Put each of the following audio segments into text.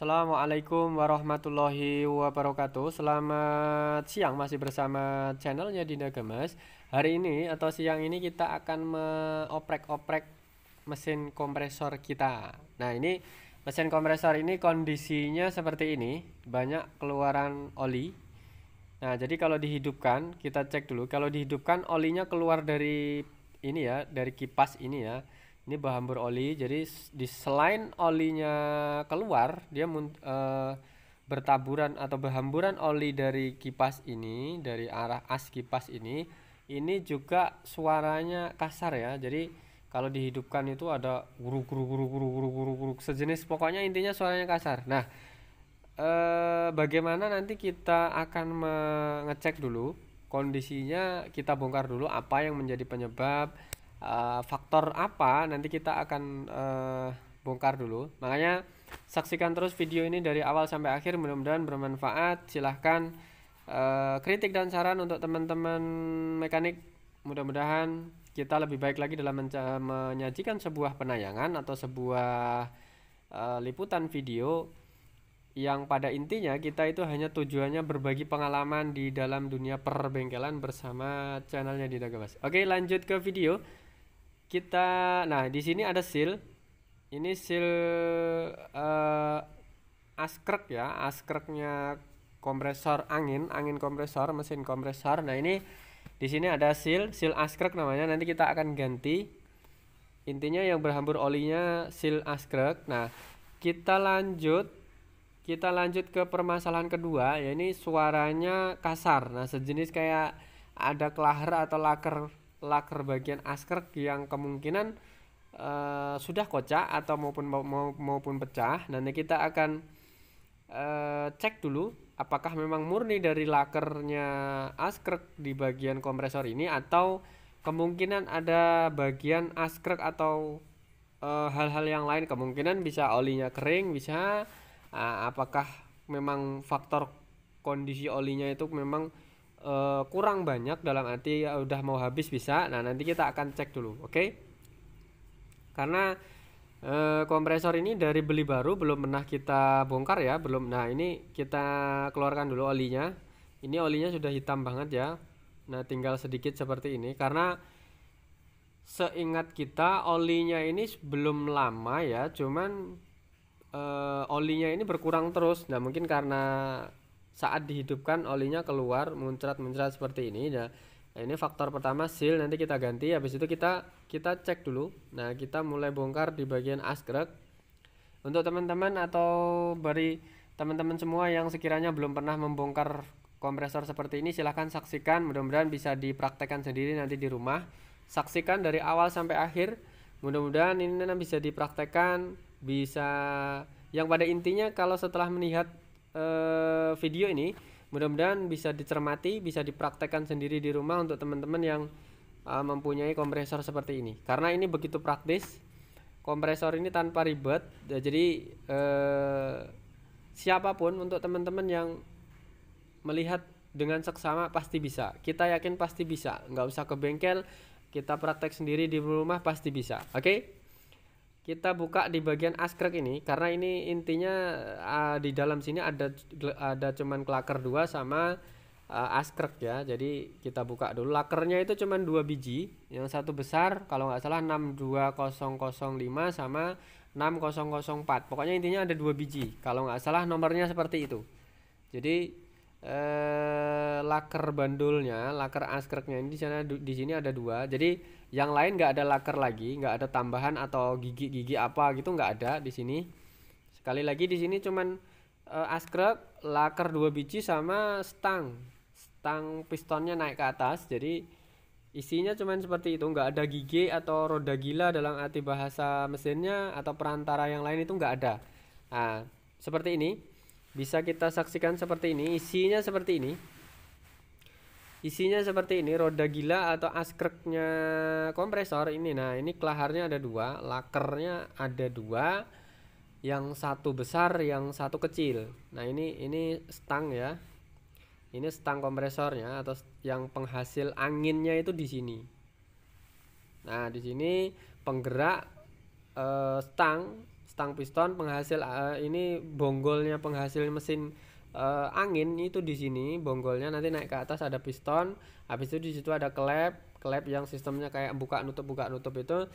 Assalamualaikum warahmatullahi wabarakatuh. Selamat siang, masih bersama channelnya Dinda Gemes. Hari ini atau siang ini kita akan mengoprek-oprek mesin kompresor kita. Nah, ini mesin kompresor ini kondisinya seperti ini, banyak keluaran oli. Nah, jadi kalau dihidupkan, kita cek dulu. Kalau dihidupkan, olinya keluar dari ini ya, dari kipas ini ya. Ini berhambur oli. Jadi di selain olinya keluar, dia bertaburan atau berhamburan oli dari kipas ini, dari arah as kipas ini juga suaranya kasar ya. Jadi kalau dihidupkan itu ada guruk guruk guruk guruk guruk guruk guruk sejenis. Pokoknya intinya suaranya kasar. Nah, bagaimana nanti kita akan mengecek dulu kondisinya, kita bongkar dulu apa yang menjadi penyebab, faktor apa nanti kita akan bongkar dulu. Makanya saksikan terus video ini dari awal sampai akhir, mudah-mudahan bermanfaat. Silahkan kritik dan saran untuk teman-teman mekanik, mudah-mudahan kita lebih baik lagi dalam menyajikan sebuah penayangan atau sebuah liputan video yang pada intinya kita itu hanya tujuannya berbagi pengalaman di dalam dunia perbengkelan bersama channelnya Dinda Gemes. Oke, lanjut ke video. Nah, di sini ada seal. Ini seal askrek ya, askreknya kompresor angin kompresor, mesin kompresor. Nah, ini di sini ada seal askrek namanya. Nanti kita akan ganti. Intinya yang berhambur olinya seal askrek. Nah, kita lanjut ke permasalahan kedua, ya ini suaranya kasar. Nah, sejenis kayak ada kelahar atau laker bagian askrek yang kemungkinan sudah kocak atau maupun pecah. Nanti kita akan cek dulu apakah memang murni dari lakernya askrek di bagian kompresor ini, atau kemungkinan ada bagian askrek atau hal-hal yang lain. Kemungkinan bisa olinya kering, bisa apakah memang faktor kondisi olinya itu memang kurang banyak, dalam arti udah mau habis bisa. Nah, nanti kita akan cek dulu, oke? Karena kompresor ini dari beli baru, belum pernah kita bongkar ya, belum. Nah, ini kita keluarkan dulu olinya. Ini olinya sudah hitam banget ya. Nah, tinggal sedikit seperti ini, karena seingat kita olinya ini belum lama ya, cuman olinya ini berkurang terus. Nah, mungkin karena saat dihidupkan olinya keluar muncrat-muncrat seperti ini. Nah, ini faktor pertama, seal. Nanti kita ganti. Habis itu kita cek dulu. Nah, kita mulai bongkar di bagian askrek. Untuk teman-teman atau bagi teman-teman semua yang sekiranya belum pernah membongkar kompresor seperti ini, silahkan saksikan. Mudah-mudahan bisa dipraktekkan sendiri nanti di rumah. Saksikan dari awal sampai akhir. Mudah-mudahan ini bisa dipraktekkan, bisa yang pada intinya kalau setelah melihat video ini, mudah-mudahan bisa dicermati, bisa dipraktekkan sendiri di rumah untuk teman-teman yang mempunyai kompresor seperti ini. Karena ini begitu praktis, kompresor ini tanpa ribet. Jadi siapapun, untuk teman-teman yang melihat dengan seksama pasti bisa. Kita yakin pasti bisa, nggak usah ke bengkel, kita praktek sendiri di rumah pasti bisa. Oke? Kita buka di bagian askrek ini, karena ini intinya di dalam sini ada cuman klaker 2 sama askrek ya. Jadi kita buka dulu. Lakernya itu cuman 2 biji, yang satu besar kalau nggak salah 62005 sama 6004. Pokoknya intinya ada 2 biji, kalau nggak salah nomornya seperti itu. Jadi laker bandulnya, laker askreknya ini di sini ada 2. Jadi yang lain nggak ada laker lagi, nggak ada tambahan atau gigi-gigi apa gitu, nggak ada di sini. Sekali lagi, di sini cuman askrek, laker 2 biji sama stang pistonnya naik ke atas. Jadi isinya cuman seperti itu, nggak ada gigi atau roda gila dalam arti bahasa mesinnya, atau perantara yang lain itu nggak ada. Nah, seperti ini. Bisa kita saksikan seperti ini, isinya seperti ini, roda gila atau askreknya kompresor ini. Nah, ini kelaharnya ada 2, lakernya ada 2, yang satu besar, yang satu kecil. Nah, ini stang ya, ini stang kompresornya atau yang penghasil anginnya itu di sini. Nah, di sini penggerak stang stang piston penghasil ini bonggolnya penghasil mesin angin itu di sini bonggolnya, nanti naik ke atas ada piston, habis itu di situ ada klep yang sistemnya kayak buka nutup itu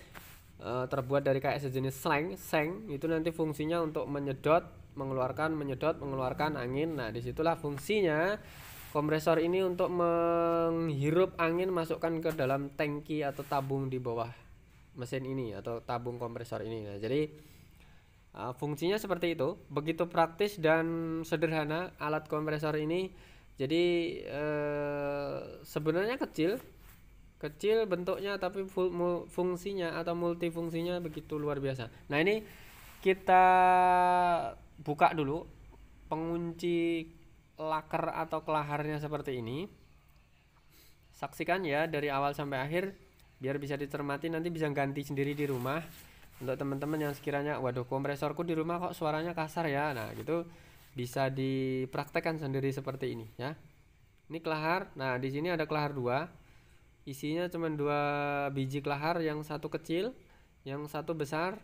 terbuat dari kayak sejenis seng itu, nanti fungsinya untuk mengeluarkan angin. Nah disitulah fungsinya kompresor ini untuk menghirup angin, masukkan ke dalam tangki atau tabung di bawah mesin ini atau tabung kompresor ini. Nah jadi fungsinya seperti itu, begitu praktis dan sederhana alat kompresor ini. Jadi sebenarnya kecil bentuknya, tapi fungsinya atau multifungsinya begitu luar biasa. Nah ini kita buka dulu pengunci laker atau kelaharnya seperti ini. Saksikan ya dari awal sampai akhir biar bisa dicermati, nanti bisa ganti sendiri di rumah. Untuk teman-teman yang sekiranya waduh kompresorku di rumah kok suaranya kasar ya, nah gitu bisa dipraktekkan sendiri seperti ini ya. Ini kelahar. Nah di sini ada kelahar 2, isinya cuma 2 biji kelahar, yang satu kecil yang satu besar.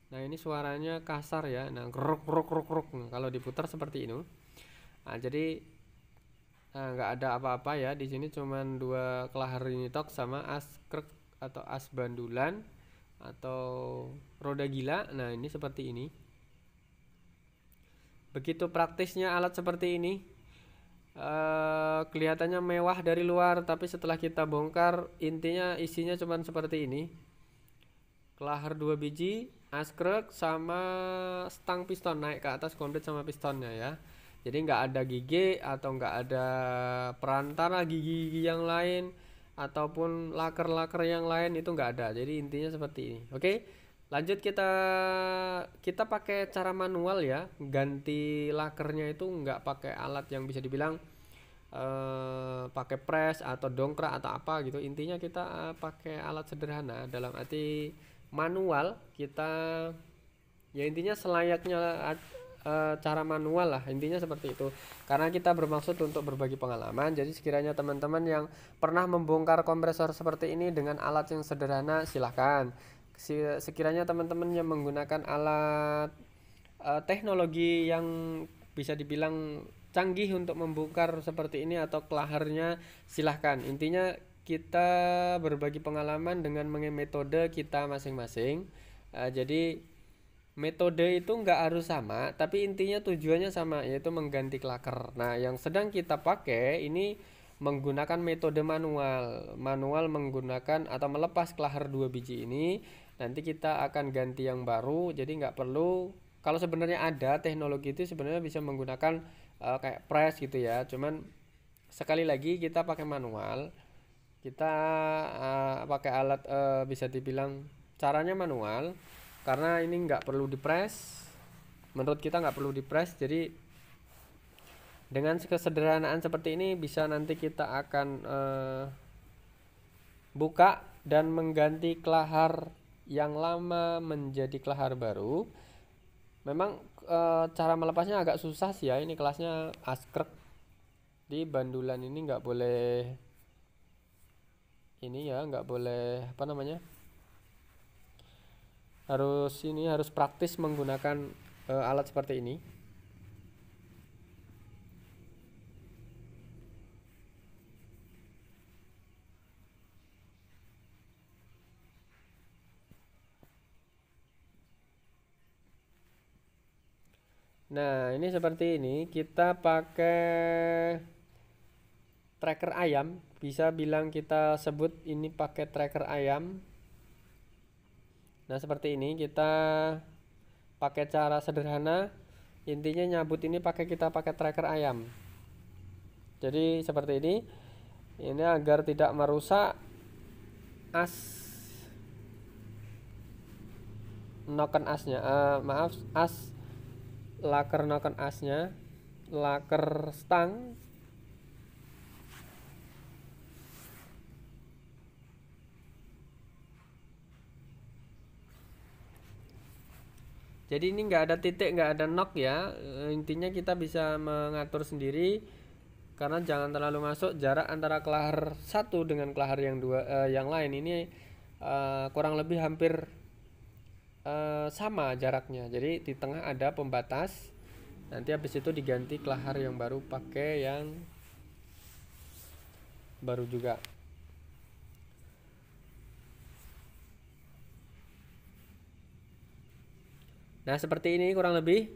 Nah ini suaranya kasar ya, nah kruk. Kalau diputar seperti ini. Nah jadi nggak ada apa-apa ya, di sini cuma 2 kelahar ini tok sama as krek atau as bandulan atau roda gila. Nah ini seperti ini, begitu praktisnya alat seperti ini. Kelihatannya mewah dari luar, tapi setelah kita bongkar intinya isinya cuma seperti ini. Kelahar 2 biji, askrek sama stang piston naik ke atas komplit sama pistonnya ya. Jadi nggak ada gigi atau nggak ada perantara gigi yang lain ataupun laker yang lain, itu nggak ada. Jadi intinya seperti ini. Oke, lanjut kita pakai cara manual ya, ganti lakernya itu nggak pakai alat yang bisa dibilang pakai press atau dongkrak atau apa gitu. Intinya kita pakai alat sederhana, dalam arti manual. Kita ya intinya selayaknya cara manual lah, intinya seperti itu, karena kita bermaksud untuk berbagi pengalaman. Jadi sekiranya teman-teman yang pernah membongkar kompresor seperti ini dengan alat yang sederhana, silahkan. Sekiranya teman-teman yang menggunakan alat teknologi yang bisa dibilang canggih untuk membongkar seperti ini atau kelaharnya, silahkan. Intinya kita berbagi pengalaman dengan metode kita masing-masing. Jadi metode itu nggak harus sama, tapi intinya tujuannya sama, yaitu mengganti klaker. Nah yang sedang kita pakai ini menggunakan metode manual menggunakan atau melepas kelahar 2 biji ini. Nanti kita akan ganti yang baru, jadi nggak perlu. Kalau sebenarnya ada teknologi itu sebenarnya bisa menggunakan kayak press gitu ya, cuman sekali lagi kita pakai manual. Kita pakai alat bisa dibilang caranya manual, karena ini nggak perlu dipres. Menurut kita nggak perlu dipres. Jadi dengan kesederhanaan seperti ini bisa nanti kita akan buka dan mengganti kelahar yang lama menjadi kelahar baru. Memang cara melepasnya agak susah sih ya, ini kelasnya askrek. Di bandulan ini nggak boleh ini ya, nggak boleh apa namanya, harus praktis menggunakan alat seperti ini. Nah ini seperti ini, kita pakai tracker ayam, bisa bilang kita sebut ini pakai tracker ayam. Nah seperti ini, kita pakai cara sederhana. Intinya nyabut ini kita pakai tracker ayam. Jadi seperti ini agar tidak merusak as noken asnya, as laker noken asnya, laker stang. Jadi ini nggak ada titik, nggak ada knock ya. Intinya kita bisa mengatur sendiri, karena jangan terlalu masuk jarak antara kelahar satu dengan kelahar yang lain. Ini kurang lebih hampir sama jaraknya. Jadi di tengah ada pembatas. Nanti habis itu diganti kelahar yang baru pakai yang baru juga. Nah, seperti ini kurang lebih.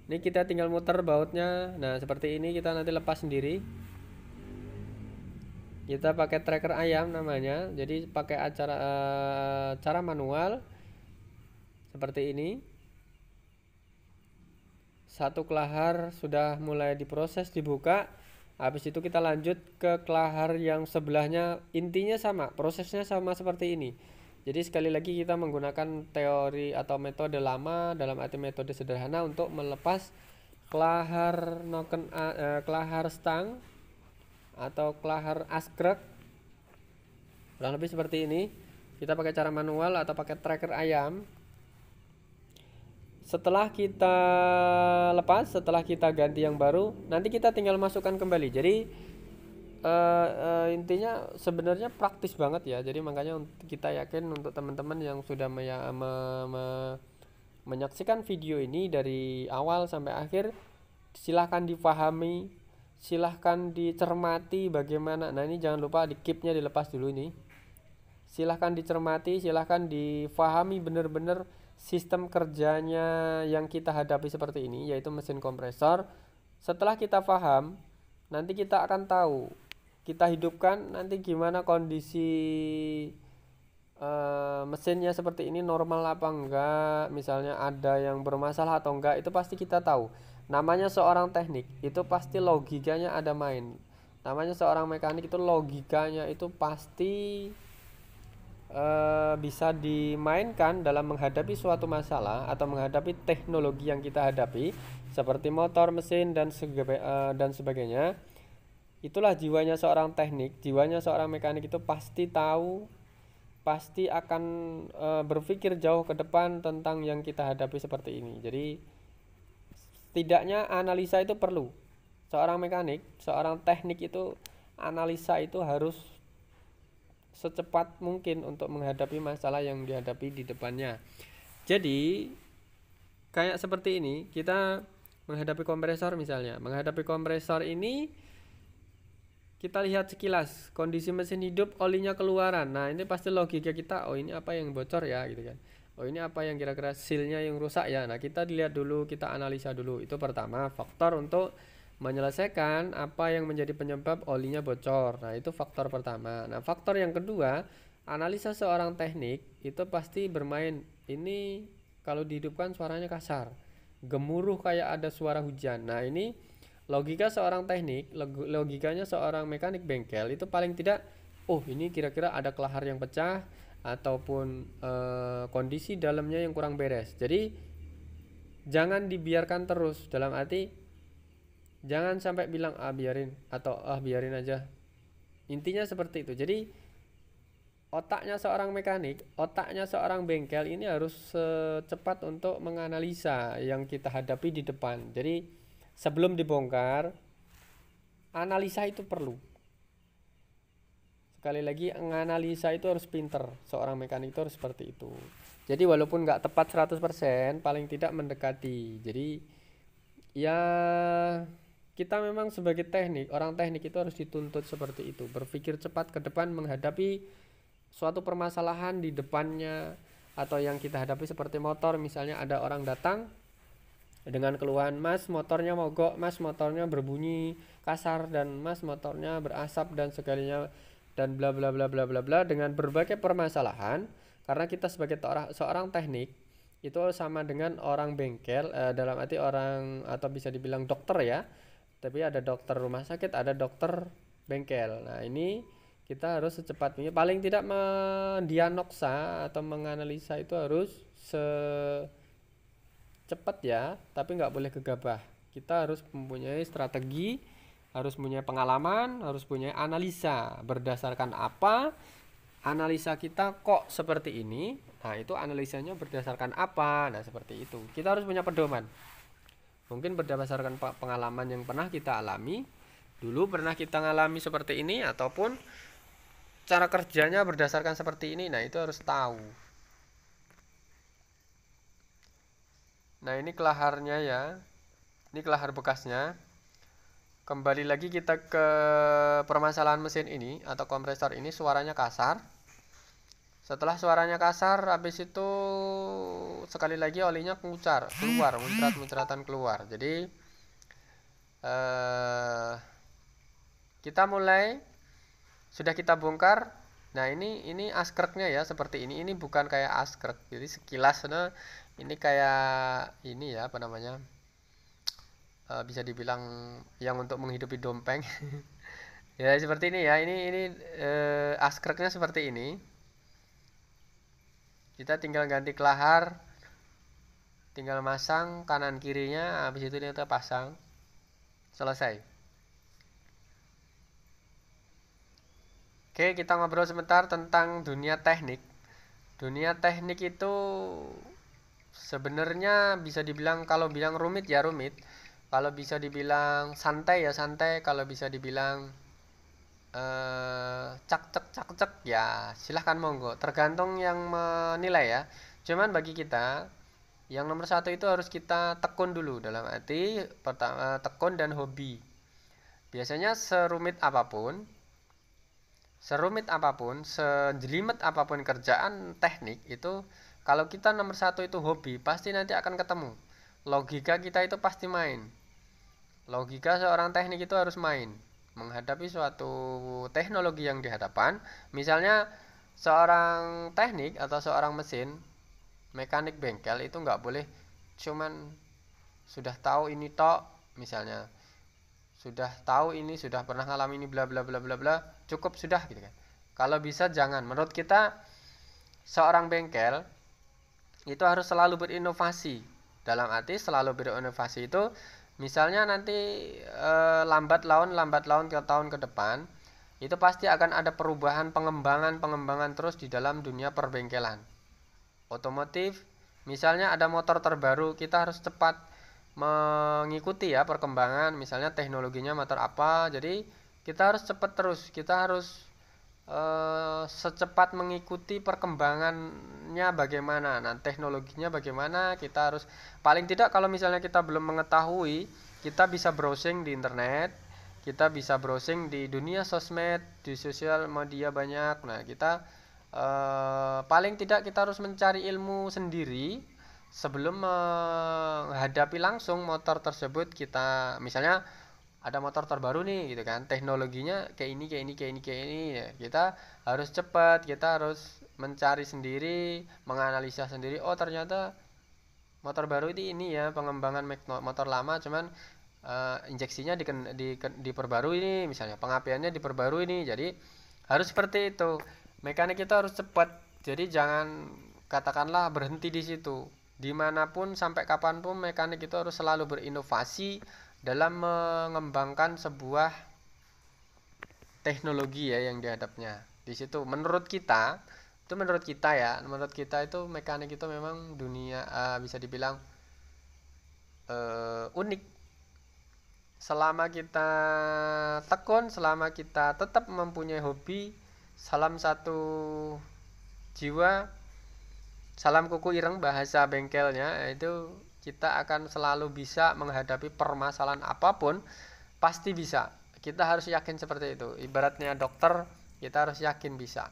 Ini kita tinggal muter bautnya. Nah, seperti ini kita nanti lepas sendiri. Kita pakai tracker ayam namanya. Jadi pakai cara manual seperti ini. Satu kelahar sudah mulai diproses, dibuka. Habis itu kita lanjut ke kelahar yang sebelahnya. Intinya sama, prosesnya sama seperti ini. Jadi sekali lagi kita menggunakan teori atau metode lama, dalam arti metode sederhana untuk melepas kelahar kelahar stang atau kelahar askrek. Kurang lebih seperti ini. Kita pakai cara manual atau pakai tracker ayam. Setelah kita lepas, setelah kita ganti yang baru, nanti kita tinggal masukkan kembali. Jadi intinya sebenarnya praktis banget ya. Jadi makanya kita yakin untuk teman-teman yang sudah menyaksikan video ini dari awal sampai akhir, silahkan dipahami, silahkan dicermati bagaimana. Nah, ini jangan lupa di keep-nya dilepas dulu ini. Silahkan dicermati, silahkan difahami benar-benar sistem kerjanya yang kita hadapi seperti ini, yaitu mesin kompresor. Setelah kita paham, nanti kita akan tahu, kita hidupkan nanti gimana kondisi mesinnya seperti ini, normal apa enggak, misalnya ada yang bermasalah atau enggak, itu pasti kita tahu. Namanya seorang teknik itu pasti logikanya ada main. Namanya seorang mekanik itu logikanya itu pasti bisa dimainkan dalam menghadapi suatu masalah atau menghadapi teknologi yang kita hadapi seperti motor, mesin dan sebagainya. Itulah jiwanya seorang teknik, jiwanya seorang mekanik itu pasti tahu, pasti akan berpikir jauh ke depan tentang yang kita hadapi seperti ini. Jadi setidaknya analisa itu perlu. Seorang mekanik, seorang teknik itu analisa itu harus secepat mungkin untuk menghadapi masalah yang dihadapi di depannya. Jadi kayak seperti ini, kita menghadapi kompresor misalnya. Menghadapi kompresor ini kita lihat sekilas kondisi mesin hidup, olinya keluaran. Nah, ini pasti logika kita, oh ini apa yang bocor ya gitu kan. Oh ini apa yang kira-kira sealnya yang rusak ya. Nah, kita dilihat dulu, kita analisa dulu. Itu pertama, faktor untuk menyelesaikan apa yang menjadi penyebab olinya bocor. Nah, itu faktor pertama. Nah, faktor yang kedua, analisa seorang teknik itu pasti bermain. Ini kalau dihidupkan suaranya kasar, gemuruh kayak ada suara hujan. Nah, ini logika seorang teknik, logikanya seorang mekanik bengkel itu paling tidak, oh ini kira-kira ada kelahar yang pecah ataupun kondisi dalamnya yang kurang beres. Jadi jangan dibiarkan terus, dalam arti jangan sampai bilang biarin atau biarin aja. Intinya seperti itu. Jadi otaknya seorang mekanik, otaknya seorang bengkel ini harus secepat untuk menganalisa yang kita hadapi di depan. Jadi sebelum dibongkar, analisa itu perlu. Sekali lagi, menganalisa itu harus pinter. Seorang mekanik itu harus seperti itu. Jadi walaupun nggak tepat 100%, paling tidak mendekati. Jadi ya kita memang sebagai teknik, orang teknik itu harus dituntut seperti itu, berpikir cepat ke depan menghadapi suatu permasalahan di depannya, atau yang kita hadapi seperti motor, misalnya ada orang datang dengan keluhan, mas motornya mogok, mas motornya berbunyi kasar, dan mas motornya berasap dan segalinya dan bla bla bla bla bla bla, dengan berbagai permasalahan. Karena kita sebagai seorang teknik itu sama dengan orang bengkel, dalam arti orang atau bisa dibilang dokter ya. Tapi ada dokter rumah sakit, ada dokter bengkel. Nah, ini kita harus secepatnya, paling tidak mendiagnosa atau menganalisa itu harus secepat ya, tapi nggak boleh gegabah. Kita harus mempunyai strategi, harus punya pengalaman, harus punya analisa. Berdasarkan apa analisa kita kok seperti ini? Nah, itu analisanya berdasarkan apa? Nah, seperti itu. Kita harus punya pedoman. Mungkin berdasarkan pengalaman yang pernah kita alami, dulu pernah kita ngalami seperti ini, ataupun cara kerjanya berdasarkan seperti ini. Nah, itu harus tahu. Nah ini kelaharnya ya, ini kelahar bekasnya. Kembali lagi kita ke permasalahan mesin ini atau kompresor ini, suaranya kasar. Setelah suaranya kasar, habis itu sekali lagi olinya keluar, muncrat-muncratan keluar. Jadi eh, kita mulai, sudah kita bongkar. Nah ini askreknya ya, seperti ini. Ini bukan kayak askrek. Jadi sekilas ini kayak ini ya, apa namanya? Bisa dibilang yang untuk menghidupi dompeng. Ya seperti ini ya. Ini askreknya seperti ini. Kita tinggal ganti kelahar, tinggal masang kanan kirinya, habis itu kita pasang, selesai. Oke, kita ngobrol sebentar tentang dunia teknik. Dunia teknik itu sebenarnya bisa dibilang, kalau bilang rumit ya rumit, kalau bisa dibilang santai ya santai, kalau bisa dibilang cak cek ya silahkan monggo, tergantung yang menilai ya. Cuman bagi kita, yang nomor satu itu harus kita tekun dulu, dalam arti pertama tekun dan hobi. Biasanya serumit apapun, sejelimet apapun kerjaan teknik itu, kalau kita nomor satu itu hobi, pasti nanti akan ketemu. Logika kita itu pasti main. Logika seorang teknik itu harus main menghadapi suatu teknologi yang dihadapan. Misalnya seorang teknik atau seorang mesin mekanik bengkel itu nggak boleh cuman sudah tahu ini tok, misalnya sudah tahu ini, sudah pernah ngalamin ini, bla bla bla bla bla, cukup sudah gitu kan. Kalau bisa jangan. Menurut kita seorang bengkel itu harus selalu berinovasi. Dalam arti selalu berinovasi itu, misalnya nanti lambat laun ke tahun ke depan itu pasti akan ada perubahan, pengembangan terus di dalam dunia perbengkelan otomotif. Misalnya ada motor terbaru, kita harus cepat mengikuti ya perkembangan, misalnya teknologinya motor apa. Jadi kita harus cepat terus, kita harus secepat mengikuti perkembangannya bagaimana, nah teknologinya bagaimana. Kita harus, paling tidak kalau misalnya kita belum mengetahui, kita bisa browsing di internet, kita bisa browsing di dunia sosmed, di sosial media banyak. Nah kita paling tidak kita harus mencari ilmu sendiri sebelum menghadapi langsung motor tersebut. Kita misalnya ada motor terbaru nih gitu kan, teknologinya kayak ini ya, kita harus cepat, kita harus mencari sendiri, menganalisa sendiri. Oh ternyata motor baru ini ya pengembangan motor lama, cuman injeksinya diperbarui ini, misalnya pengapiannya diperbarui ini. Jadi harus seperti itu, mekanik itu harus cepat. Jadi jangan katakanlah berhenti di situ, dimanapun sampai kapanpun mekanik itu harus selalu berinovasi dalam mengembangkan sebuah teknologi ya yang dihadapnya. Di situ menurut kita ya, menurut kita itu mekanik itu memang dunia bisa dibilang unik. Selama kita tekun, selama kita tetap mempunyai hobi, salam satu jiwa, salam kuku ireng bahasa bengkelnya, itu kita akan selalu bisa menghadapi permasalahan apapun, pasti bisa. Kita harus yakin seperti itu. Ibaratnya dokter, kita harus yakin bisa.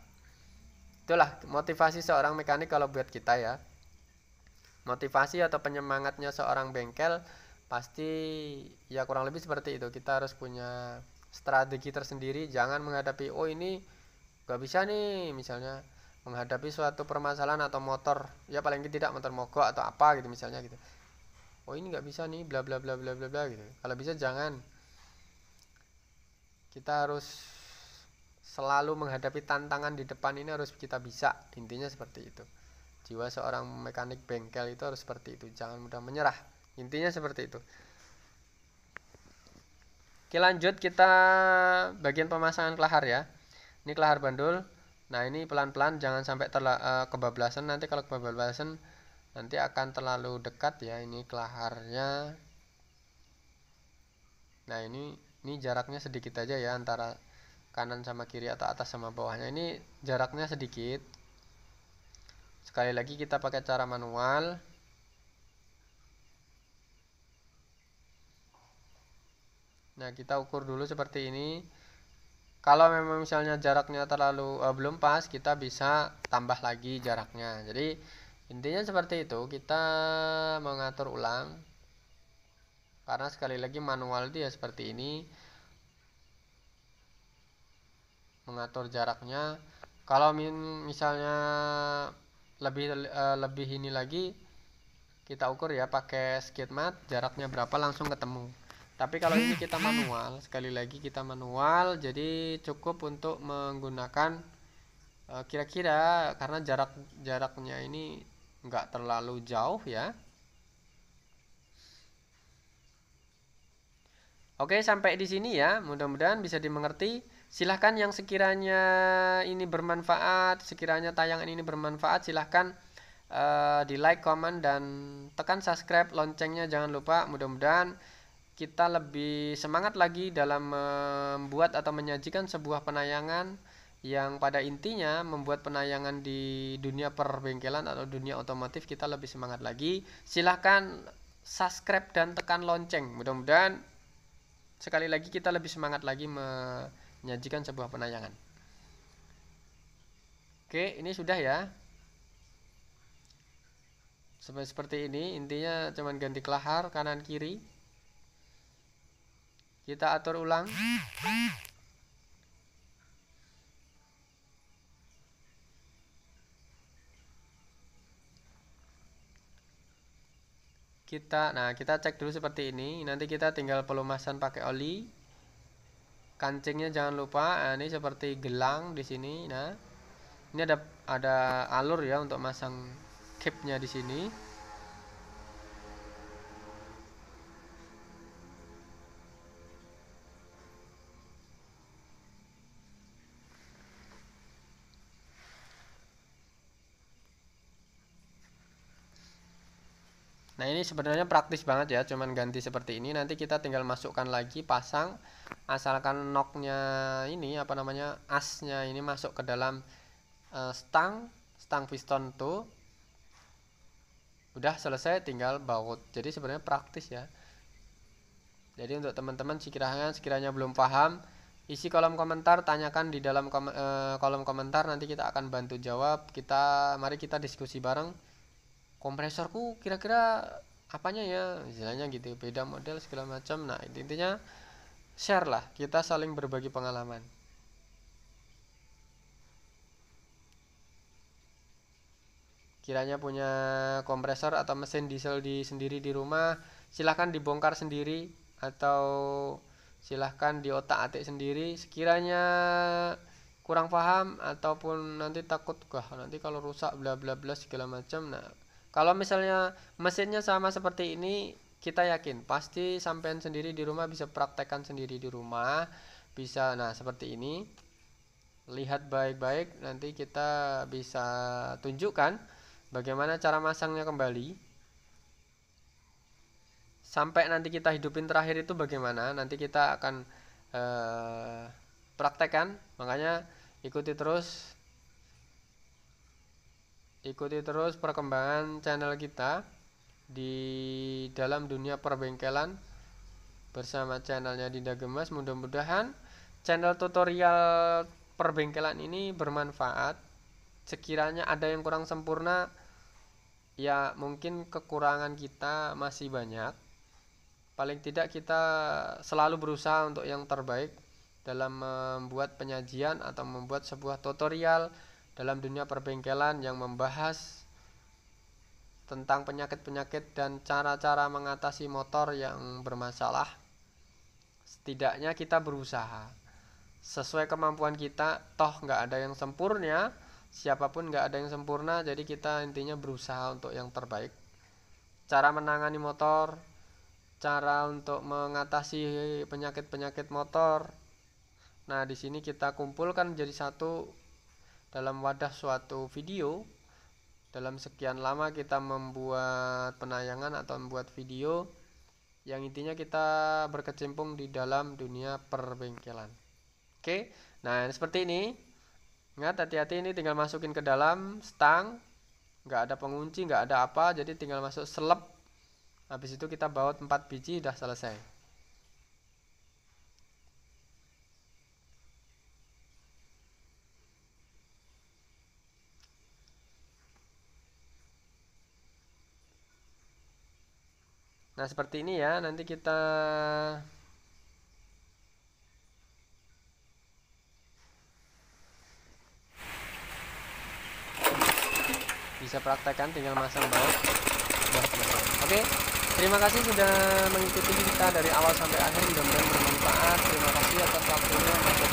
Itulah motivasi seorang mekanik kalau buat kita ya. Motivasi atau penyemangatnya seorang bengkel pasti ya kurang lebih seperti itu. Kita harus punya strategi tersendiri. Jangan menghadapi, oh ini gak bisa nih, misalnya menghadapi suatu permasalahan atau motor, ya paling tidak motor mogok atau apa gitu misalnya gitu. Oh ini nggak bisa nih, bla bla bla bla bla bla gitu. Kalau bisa jangan. Kita harus selalu menghadapi tantangan di depan ini, harus kita bisa. Intinya seperti itu. Jiwa seorang mekanik bengkel itu harus seperti itu. Jangan mudah menyerah. Intinya seperti itu. Oke lanjut, kita bagian pemasangan kelahar ya. Ini kelahar bandul. Nah ini pelan-pelan, jangan sampai kebablasan. Nanti kalau kebablasan nanti akan terlalu dekat ya. Ini kelaharnya. Nah ini jaraknya sedikit aja ya, antara kanan sama kiri atau atas sama bawahnya. Ini jaraknya sedikit. Sekali lagi kita pakai cara manual. Nah, kita ukur dulu seperti ini. Kalau memang misalnya jaraknya terlalu belum pas, kita bisa tambah lagi jaraknya. Jadi intinya seperti itu, kita mengatur ulang. Karena sekali lagi manual dia seperti ini, mengatur jaraknya. Kalau misalnya lebih ini lagi, kita ukur ya pakai skidmat, jaraknya berapa langsung ketemu. Tapi kalau ini kita manual, sekali lagi kita manual, jadi cukup untuk menggunakan kira-kira, karena jaraknya ini nggak terlalu jauh ya. Oke, sampai di sini ya, mudah-mudahan bisa dimengerti. Silahkan yang sekiranya ini bermanfaat, sekiranya tayangan ini bermanfaat, silahkan di like, comment, dan tekan subscribe, loncengnya jangan lupa. Mudah-mudahan kita lebih semangat lagi dalam membuat atau menyajikan sebuah penayangan yang pada intinya membuat penayangan di dunia perbengkelan atau dunia otomotif kita lebih semangat lagi. Silahkan subscribe dan tekan lonceng. Mudah-mudahan sekali lagi kita lebih semangat lagi menyajikan sebuah penayangan. Oke, ini sudah ya. Seperti ini, intinya cuman ganti kelahar kanan kiri. Kita atur ulang. Kita cek dulu seperti ini. Nanti kita tinggal pelumasan pakai oli. Kancingnya jangan lupa. Nah, ini seperti gelang di sini. Nah, ini ada alur ya untuk masang capnya di sini. Nah, ini sebenarnya praktis banget ya, cuman ganti seperti ini. Nanti kita tinggal masukkan lagi, pasang, asalkan knocknya ini apa namanya, asnya ini masuk ke dalam stang piston tuh. Udah selesai, tinggal baut. Jadi sebenarnya praktis ya. Jadi untuk teman-teman sekiranya belum paham, isi kolom komentar, tanyakan di dalam kolom komentar, nanti kita akan bantu jawab. Mari kita diskusi bareng. Kompresorku kira-kira apanya ya, istilahnya gitu, beda model segala macam. Nah, intinya share lah, kita saling berbagi pengalaman. Kiranya punya kompresor atau mesin diesel sendiri di rumah, silahkan dibongkar sendiri atau silahkan diotak-atik sendiri. Sekiranya kurang paham ataupun nanti takut, nanti kalau rusak bla bla bla segala macam. Nah, kalau misalnya mesinnya sama seperti ini, kita yakin pasti sampean sendiri di rumah bisa praktekkan sendiri di rumah. Bisa, nah seperti ini. Lihat baik-baik, nanti kita bisa tunjukkan bagaimana cara masangnya kembali. Sampai nanti kita hidupin terakhir itu bagaimana, nanti kita akan praktekkan. Makanya ikuti terus perkembangan channel kita di dalam dunia perbengkelan bersama channelnya Dinda Gemas. Mudah-mudahan channel tutorial perbengkelan ini bermanfaat. Sekiranya ada yang kurang sempurna, ya mungkin kekurangan kita masih banyak. Paling tidak kita selalu berusaha untuk yang terbaik dalam membuat penyajian atau membuat sebuah tutorial dalam dunia perbengkelan yang membahas tentang penyakit-penyakit dan cara-cara mengatasi motor yang bermasalah. Setidaknya kita berusaha sesuai kemampuan kita, toh nggak ada yang sempurna, siapapun nggak ada yang sempurna, jadi kita intinya berusaha untuk yang terbaik. Cara menangani motor, cara untuk mengatasi penyakit-penyakit motor. Nah, di sini kita kumpulkan jadi satu dalam wadah suatu video. Dalam sekian lama kita membuat penayangan atau membuat video yang intinya kita berkecimpung di dalam dunia perbengkelan. Oke, nah seperti ini. Ingat, hati-hati, ini tinggal masukin ke dalam stang, nggak ada pengunci, nggak ada apa, jadi tinggal masuk selep. Habis itu kita baut 4 biji, udah selesai. Nah, seperti ini ya. Nanti kita bisa praktekkan, tinggal masang baut. Oke, terima kasih sudah mengikuti kita dari awal sampai akhir, mudah-mudahan bermanfaat. Terima kasih atas waktunya.